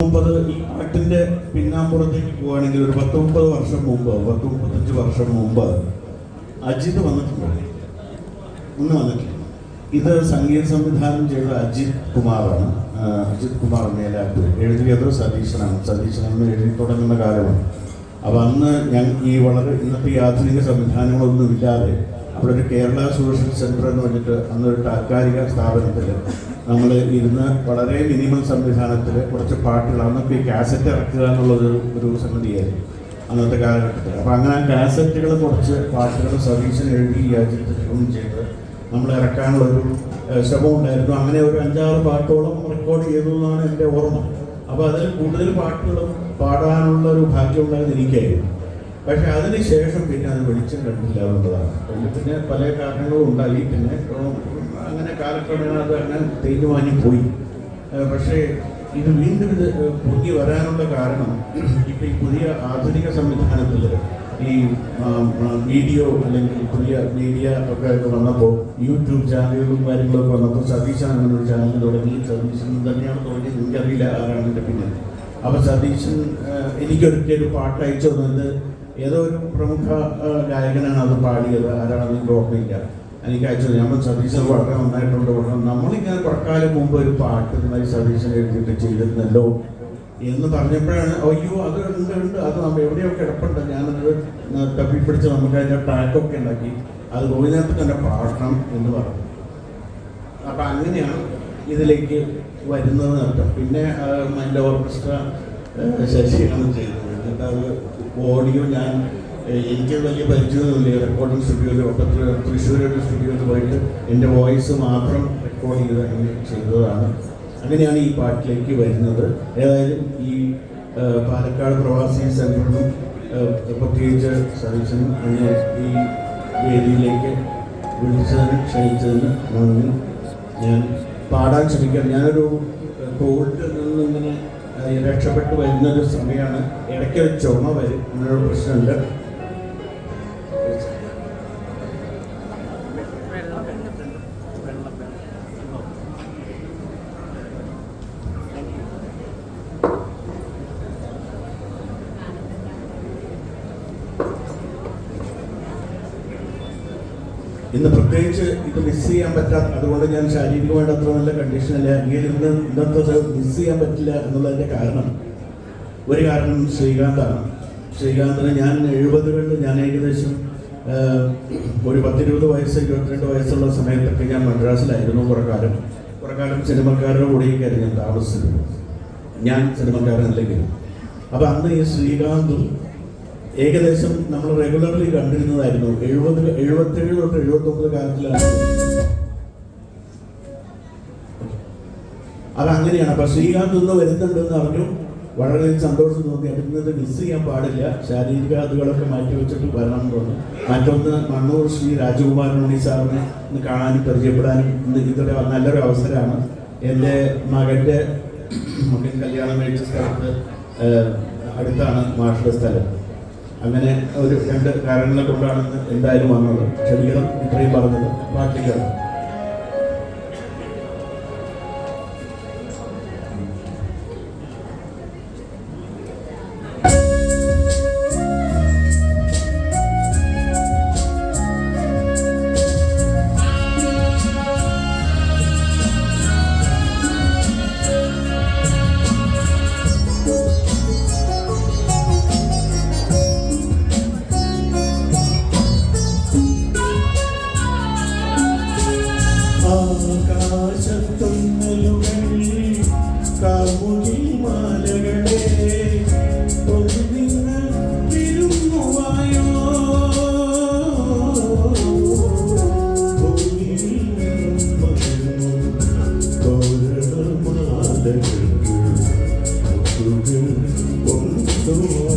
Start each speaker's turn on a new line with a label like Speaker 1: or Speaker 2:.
Speaker 1: ഈ പാട്ടിന്റെ പിന്നാമ്പുറത്തേക്ക് പോവുകയാണെങ്കിൽ ഒരു 10-30 വർഷം മുമ്പ് 10-35 വർഷം മുമ്പ് അജിത് വന്നിട്ടുണ്ട്. ഇത് സംഗീത സംവിധാനം ചെയ്ത അജിത് കുമാറാണ്. അജിത് കുമാർ മേലാറ്റൂർ. എഴുതിയത് സതീശനാണ് എഴുതി തുടങ്ങുന്ന കാലമാണ്. അപ്പോൾ അന്ന് ഈ വളരെ ഇന്നത്തെ ഈ ആധുനിക സംവിധാനങ്ങളൊന്നും ഇല്ലാതെ അവിടെ ഒരു കേരള സോഷ്യൽ സെൻറ്റർ എന്ന് പറഞ്ഞിട്ട് അന്നൊരു താൽക്കാലിക സ്ഥാപനത്തിൽ നമ്മൾ ഇരുന്ന് വളരെ മിനിമം സംവിധാനത്തിൽ കുറച്ച് പാട്ടുകൾ അന്നൊക്കെ ഈ കാസറ്റ് ഇറക്കുക എന്നുള്ളത് ഒരു സംഗതിയായിരുന്നു അന്നത്തെ കാലഘട്ടത്തിൽ. അപ്പോൾ അങ്ങനെ ആ കാസറ്റുകൾ കുറച്ച് പാട്ടുകൾ സതീശൻ എഴുതി ട്യൂൺ ചെയ്ത് നമ്മൾ ഇറക്കാനുള്ളൊരു ശ്രമം ഉണ്ടായിരുന്നു. അങ്ങനെ ഒരു 5-6 പാട്ടോളം റെക്കോർഡ് ചെയ്തു എന്നാണ് എൻ്റെ ഓർമ്മ. അപ്പോൾ അതിൽ കൂടുതൽ പാട്ടുകളും പാടാനുള്ള ഒരു ഭാഗ്യം ഉണ്ടായത് എനിക്കായിരുന്നു. പക്ഷെ അതിന് ശേഷം പിന്നെ അത് വെളിച്ചം കണ്ടില്ല എന്നുള്ളതാണ്. പിന്നെ പല കാരണങ്ങളും ഉണ്ടായി. പിന്നെ അങ്ങനെ കാലക്രമേണ അത് അങ്ങനെ തേഞ്ഞുമാഞ്ഞു പോയി. പക്ഷേ ഇത് വീണ്ടും പൊങ്ങി വരാനുള്ള കാരണം ഇപ്പം ഈ പുതിയ ആധുനിക സംവിധാനത്തിൽ ഈ വീഡിയോ അല്ലെങ്കിൽ പുതിയ മീഡിയ ഒക്കെ വന്നപ്പോൾ യൂട്യൂബ് ചാനലുകളും കാര്യങ്ങളൊക്കെ വന്നപ്പോൾ സതീശൻ അങ്ങനെ ഒരു ചാനൽ തുടങ്ങി. സതീശൻ തന്നെയാണ് തുടങ്ങിയത്, എനിക്കറിയില്ല ആരാണ് എൻ്റെ പിന്നിൽ. അപ്പോൾ സതീശൻ എനിക്കൊരിക്കലും പാട്ട് അയച്ചു തന്നത് ഏതോ ഒരു പ്രമുഖ ഗായകനാണ് അത് പാടിയത്. ആരാണെന്ന് എനിക്ക് ഓർമ്മയില്ല. എനിക്ക് അയച്ചത് ഞാൻ സതീശൻ വളരെ നന്നായിട്ടുണ്ട്. നമ്മളിങ്ങനെ കുറക്കാലം മുമ്പ് ഒരു പാട്ട് ഇതുമായി സതീശൻ എഴുതിയിട്ട് ചെയ്തിരുന്നല്ലോ എന്ന് പറഞ്ഞപ്പോഴാണ് അയ്യോ അത് ഉണ്ട്, അത് നമ്മൾ എവിടെയൊക്കെ കിടപ്പുണ്ട്. ഞാനത് തപ്പിപ്പിടിച്ച് നമുക്ക് അതിൻ്റെ ട്രാക്കൊക്കെ ഉണ്ടാക്കി അത് ഗോവിന്ദത്ത് തന്നെ പാടണം എന്ന് പറഞ്ഞു. അപ്പം അങ്ങനെയാണ് ഇതിലേക്ക് വരുന്നത് നടത്തും. പിന്നെ എൻ്റെ ഓർക്കസ്ട്ര ശശിയാണ് ചെയ്തത്. എന്നിട്ട് അത് ഓഡിയോ എനിക്ക് വലിയ പരിചയമൊന്നുമില്ല. റെക്കോർഡിംഗ് സ്റ്റുഡിയോയിൽ തൃശ്ശൂരൊരു സ്റ്റുഡിയോയിൽ പോയിട്ട് എൻ്റെ വോയിസ് മാത്രം റെക്കോർഡ് ചെയ്ത് അങ്ങനെ ചെയ്തതാണ്. അങ്ങനെയാണ് ഈ പാട്ടിലേക്ക് വരുന്നത്. ഏതായാലും ഈ പാലക്കാട് പ്രവാസി സെൻറ്ററിനും പ്രത്യേകിച്ച് സതീശനും അങ്ങനെ ഈ വേദിയിലേക്ക് വിളിച്ചതിന് ക്ഷണിച്ചതിന് നന്ദി. ഞാൻ പാടാൻ ശ്രമിക്കാം. ഞാനൊരു കോൾഡിൽ നിന്നിങ്ങനെ രക്ഷപ്പെട്ട് വരുന്നൊരു സമയമാണ്. ഇടയ്ക്കൊരു ചുമ വരും, അങ്ങനൊരു പ്രശ്നമുണ്ട്. ഇന്ന് പ്രത്യേകിച്ച് ഇത് മിസ് ചെയ്യാൻ പറ്റാത്ത, അതുകൊണ്ട് ഞാൻ ശാരീരികമായിട്ട് അത്ര നല്ല കണ്ടീഷനല്ല. എങ്കിലും ഇന്നത്തെ മിസ് ചെയ്യാൻ പറ്റില്ല എന്നുള്ളതിൻ്റെ ഒരു കാരണം ശ്രീകാന്താണ്. ശ്രീകാന്തിന് ഞാൻ 70കളിൽ ഞാൻ ഏകദേശം ഒരു 10-20 വയസ്സ് 22 വയസ്സുള്ള സമയത്തൊക്കെ ഞാൻ മദ്രാസിലായിരുന്നു. കുറെ കാലം സിനിമക്കാരുടെ കൂടെയൊക്കെയായിരുന്നു ഞാൻ താമസിച്ചത്. ഞാൻ സിനിമക്കാരനല്ലെങ്കിലും. അപ്പം അന്ന് ഈ ശ്രീകാന്തും ഏകദേശം നമ്മൾ റെഗുലർലി കണ്ടിരുന്നതായിരുന്നു. 77 തൊട്ട് 79 കാലത്തിലാണ് അതങ്ങനെയാണ്. അപ്പം ശ്രീകാന്ത് ഇന്ന് വരുന്നുണ്ടെന്ന് അറിഞ്ഞു. വളരെ സന്തോഷം തോന്നി. അതിന്നത് മിസ് ചെയ്യാൻ പാടില്ല. ശാരീരിക അതുകളൊക്കെ മാറ്റി വെച്ചിട്ട് വരണം എന്ന് തോന്നി. മറ്റൊന്ന് മണ്ണൂർ ശ്രീ രാജകുമാരൻ ഉണ്ണി സാറിനെ ഇന്ന് കാണാനും പരിചയപ്പെടാനും ഇതൊരു നല്ലൊരു അവസരമാണ്. എൻ്റെ മകൻ കല്യാണം കഴിച്ച സ്ഥലത്ത് അടുത്താണ് മാഷുടെ സ്ഥലം. അങ്ങനെ ഒരു 2 കാരണങ്ങളെ കൊണ്ടാണ് എന്തായാലും വന്നത്. ക്ഷമിക്കണം ഇത്രയും പറഞ്ഞത്. പാട്ടിക്കണം.
Speaker 2: Oh